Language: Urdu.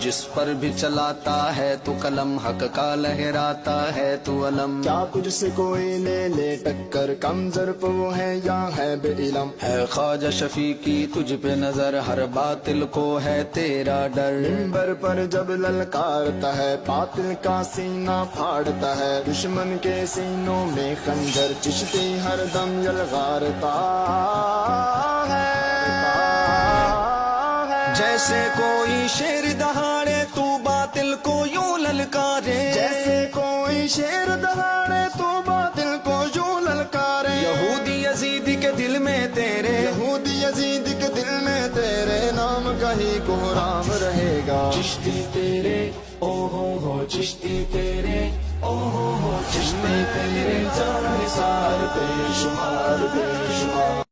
جس پر بھی چلاتا ہے تو قلم حق کا لہراتا ہے تو علم. کیا تجھ سے کوئی لے لے ٹکر کم ضرب وہ ہے یا ہے بے علم. ہے خواجہ شفیع کی تجھ پہ نظر ہر باطل کو ہے تیرا ڈر. منبر پر جب للکارتا ہے باطل کا سینہ پھاڑتا ہے. دشمن کے سینوں میں خنجر چشتی ہر دم یلغارتا ہے. جیسے کوئی شیر دہاڑے تو باطل کو یوں للکارے. جیسے کوئی شیر دہاڑے تو باطل کو یوں للکارے. یہودی یزید کے دل میں تیرے یہودی یزید کے دل میں تیرے نام کا ہی کوہرام رہے گا. چشتی تیرے او ہو چشتی تیرے او ہو چشتی تیرے جان نثار بے شمار بے شمار.